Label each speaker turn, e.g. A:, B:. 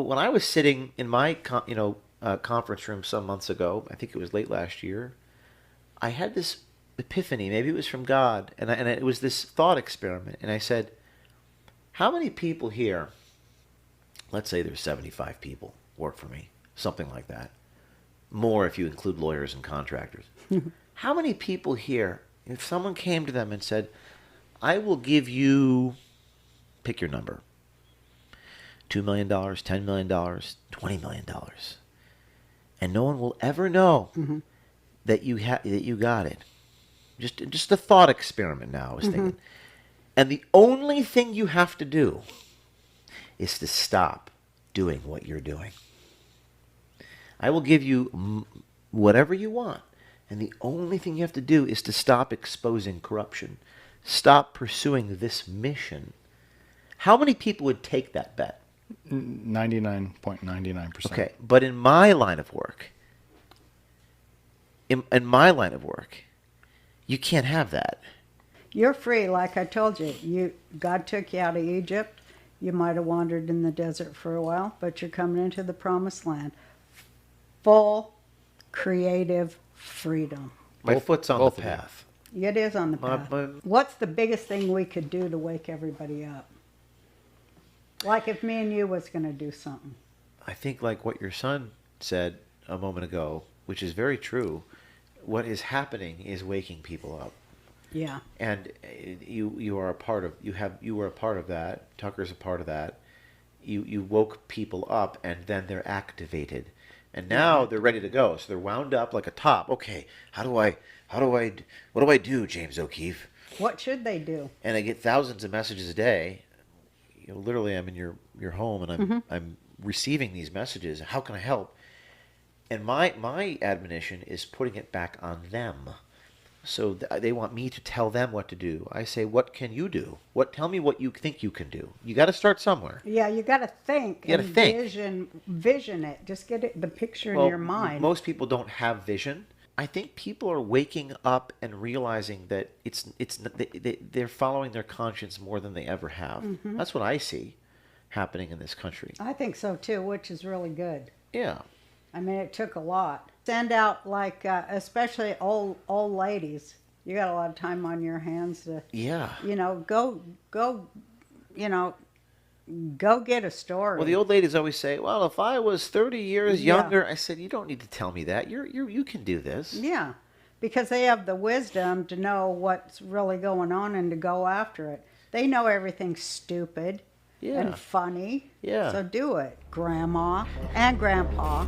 A: when I was sitting in my conference room some months ago, I think it was late last year, I had this epiphany. Maybe it was from God, and it was this thought experiment. And I said, how many people here? Let's say there's 75 people work for me, something like that. More if you include lawyers and contractors. How many people here, if someone came to them and said, I will give you, pick your number, $2 million, $10 million, $20 million, and no one will ever know that you got it. Just a thought experiment now, I was thinking. And the only thing you have to do is to stop doing what you're doing. I will give you whatever you want. And the only thing you have to do is to stop exposing corruption. Stop pursuing this mission. How many people would take that bet?
B: 99.99%.
A: Okay, but in my line of work, you can't have that.
C: You're free, like I told you. God took you out of Egypt. You might have wandered in the desert for a while, but you're coming into the promised land. Full creative freedom.
A: My foot's on the path.
C: It is on the path. What's the biggest thing we could do to wake everybody up? Like if me and you was going to do something.
A: I think like what your son said a moment ago, which is very true, what is happening is waking people up.
C: Yeah.
A: And you are a part of you were a part of that. Tucker's a part of that. You woke people up and then they're activated. And now they're ready to go. So they're wound up like a top. Okay, what do I do, James O'Keefe?
C: What should they do?
A: And I get thousands of messages a day. Literally, I'm in your home and I'm receiving these messages. How can I help? And my admonition is putting it back on them. So they want me to tell them what to do. I say, what can you do? Tell me what you think you can do. You got to start somewhere.
C: Yeah, you got to think.
A: You got to think.
C: Vision it. Just get the picture in your mind.
A: Most people don't have vision. I think people are waking up and realizing that they're following their conscience more than they ever have. That's what I see happening in this country.
C: I think so too, which is really good.
A: Yeah.
C: I mean, it took a lot. Send out especially old ladies. You got a lot of time on your hands to.
A: Yeah.
C: Go. Go get a story.
A: Well, the old ladies always say, "Well, if I was 30 years younger," I said, "You don't need to tell me that. You can do this."
C: Yeah, because they have the wisdom to know what's really going on and to go after it. They know everything's stupid and funny.
A: Yeah.
C: So do it, Grandma and Grandpa.